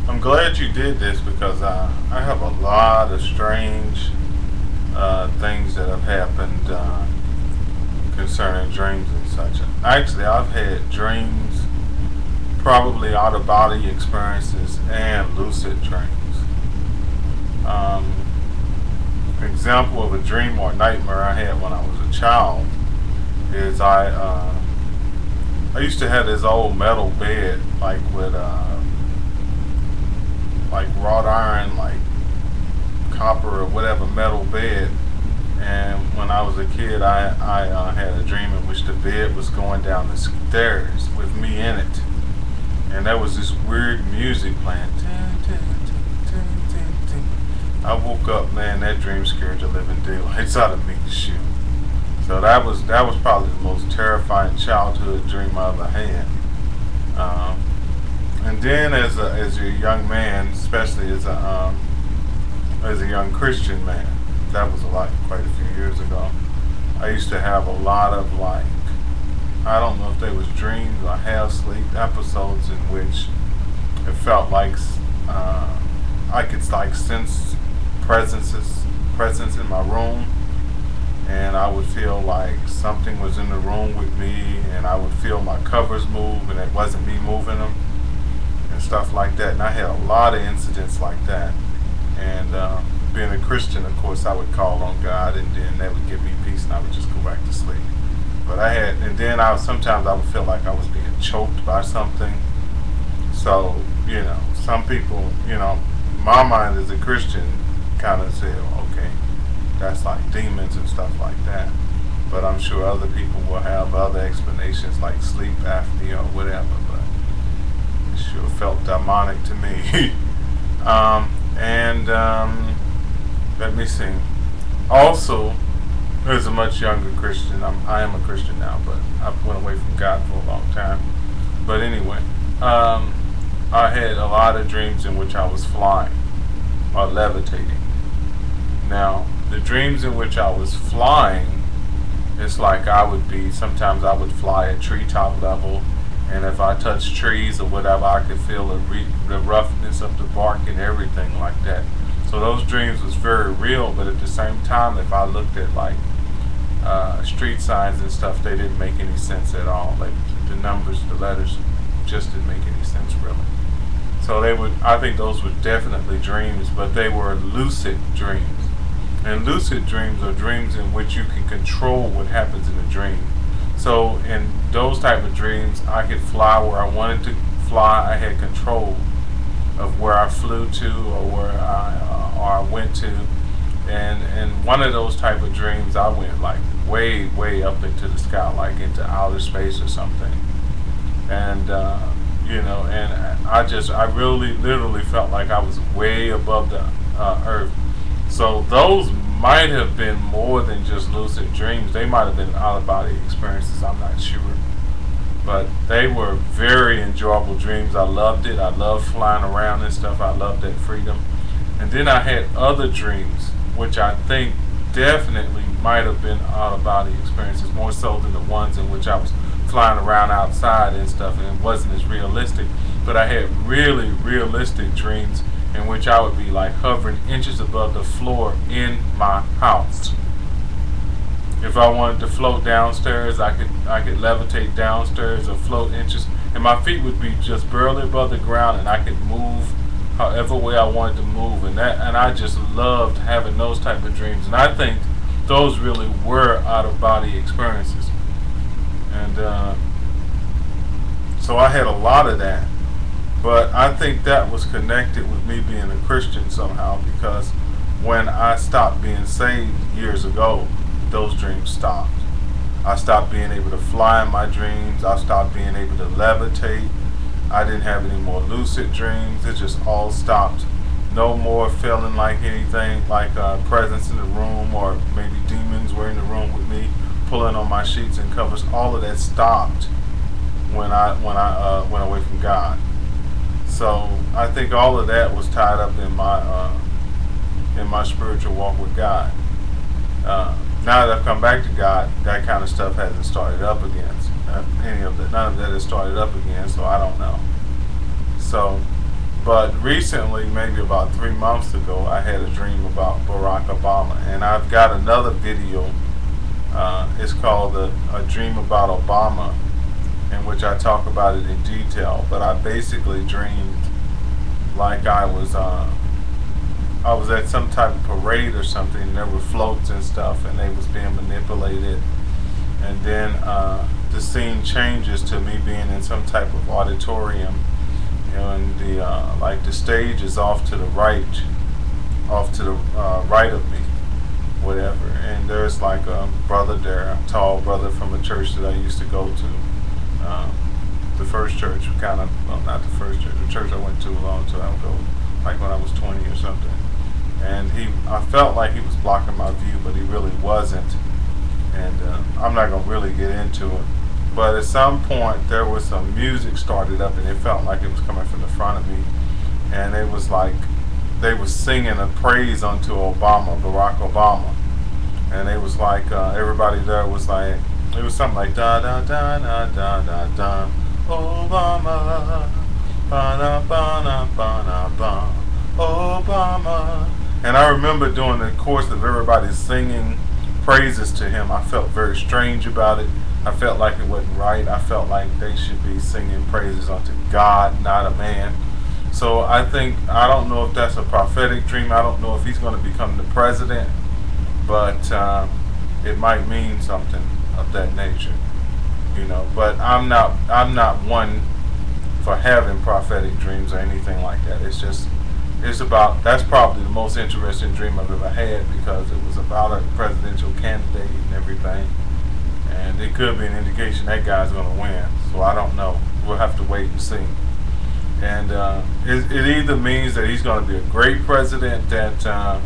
I'm glad you did this because I have a lot of strange things that have happened concerning dreams and such. Actually, I've had dreams, probably out of body experiences, and lucid dreams. Um, Example of a dream or nightmare I had when I was a child is I used to have this old metal bed like wrought iron, like copper or whatever metal bed. And when I was a kid, I had a dream in which the bed was going down the stairs with me in it, and there was this weird music playing. I woke up, man. That dream scared the living daylights out of me. Shoot. So that was probably the most terrifying childhood dream I ever had. Um, and then as a young man, especially as a young Christian man, that was quite a few years ago. I used to have a lot of I don't know if they was dreams or half sleep episodes in which it felt like I could sense presence in my room, and I would feel like something was in the room with me, and I would feel my covers move, and it wasn't me moving them, and stuff like that. And I had a lot of incidents like that. And being a Christian, of course, I would call on God, and then that would give me peace, and I would just go back to sleep. But and then sometimes I would feel like I was being choked by something. So, some people, my mind as a Christian kind of say, okay, that's like demons and stuff like that. But I'm sure other people will have other explanations like sleep apnea or whatever. But it sure felt demonic to me. and let me see. Also, as a much younger Christian, I am a Christian now, but I went away from God for a long time. But anyway, I had a lot of dreams in which I was flying or levitating. Now, the dreams in which I was flying, it's like sometimes I would fly at treetop level, and if I touched trees or whatever, I could feel the roughness of the bark and everything like that. So those dreams was very real, but at the same time, if I looked at street signs and stuff, they didn't make any sense at all. Like the numbers, the letters just didn't make any sense really. So I think those were definitely dreams, but they were lucid dreams. And lucid dreams are dreams in which you can control what happens in a dream. So in those type of dreams, I could fly where I wanted to fly. I had control of where I flew to or where I went to. And in one of those type of dreams, I went way, way up into the sky, like into outer space or something. And and I really, literally felt like I was way above the earth. So those might have been more than just lucid dreams. They might have been out-of-body experiences. I'm not sure. But they were very enjoyable dreams. I loved it. I loved flying around and stuff. I loved that freedom. And then I had other dreams, which I think definitely might have been out-of-body experiences, more so than the ones in which I was flying around outside and stuff, and it wasn't as realistic. But I had really realistic dreams in which I would be hovering inches above the floor in my house. If I wanted to float downstairs, I could levitate downstairs or float inches, and my feet would be just barely above the ground, and I could move however way I wanted to move, and I just loved having those type of dreams, and I think those really were out of body experiences. And so I had a lot of that. But I think that was connected with me being a Christian somehow, because when I stopped being saved years ago, those dreams stopped. I stopped being able to fly in my dreams. I stopped being able to levitate. I didn't have any more lucid dreams. It just all stopped. No more feeling like anything, like a presence in the room, or maybe demons were in the room with me, pulling on my sheets and covers. All of that stopped when I went away from God. So I think all of that was tied up in my spiritual walk with God. Now that I've come back to God, that kind of stuff hasn't started up again. None of that has started up again. So I don't know. So But recently, maybe about 3 months ago, I had a dream about Barack Obama, and I've got another video. It's called a Dream About Obama, in which I talk about it in detail. But I basically dreamed like I was at some type of parade or something, and there were floats and stuff, and they was being manipulated. And then the scene changes to me being in some type of auditorium, and the like the stage is off to the right of me, whatever. And there's like a brother there, a tall brother from a church that I used to go to, the first church, kind of, well, not the first church, the church I went to a long time ago, like when I was 20 or something. And I felt like he was blocking my view, but he really wasn't. And I'm not gonna really get into it. But at some point, there was some music started up, and it felt like it was coming from the front of me. And it was like they was singing a praise unto Obama, Barack Obama. And it was like everybody there was like, it was something like da da da da da da da, Obama, ba da ba da ba da ba, Obama. And I remember during the course of everybody singing praises to him, I felt very strange about it. I felt like it wasn't right. I felt like they should be singing praises unto God, not a man. So I don't know if that's a prophetic dream. I don't know if he's going to become the president, but it might mean something of that nature, you know. But I'm not one for having prophetic dreams or anything like that. That's probably the most interesting dream I've ever had, because it was about a presidential candidate and everything. And it could be an indication that guy's going to win. So I don't know. We'll have to wait and see. And it either means that he's going to be a great president that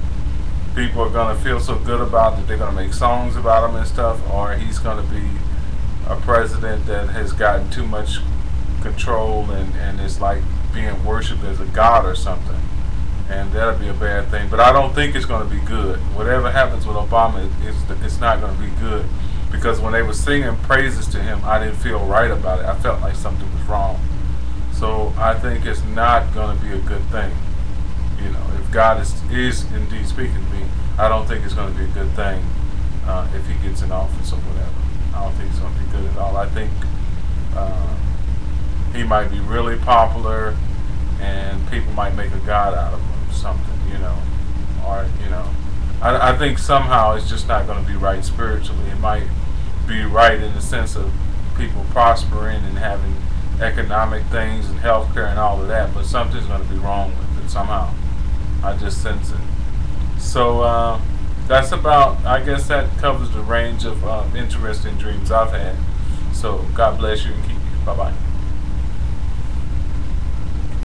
people are going to feel so good about that they're going to make songs about him and stuff, or he's going to be a president that has gotten too much control and is like being worshipped as a god or something. And that'll be a bad thing. But I don't think it's going to be good. Whatever happens with Obama, it's not going to be good. Because when they were singing praises to him, I didn't feel right about it. I felt like something was wrong. So I think it's not going to be a good thing. You know, if God is indeed speaking to me, I don't think it's going to be a good thing if he gets in office or whatever. I don't think it's going to be good at all. I think he might be really popular, and people might make a god out of him or something, you know. Or, you know, I think somehow it's just not going to be right spiritually. It might be right in the sense of people prospering and having economic things and healthcare and all of that, but something's going to be wrong with it somehow. I just sense it. So that's about, I guess that covers the range of interesting dreams I've had. So God bless you and keep you. Bye-bye.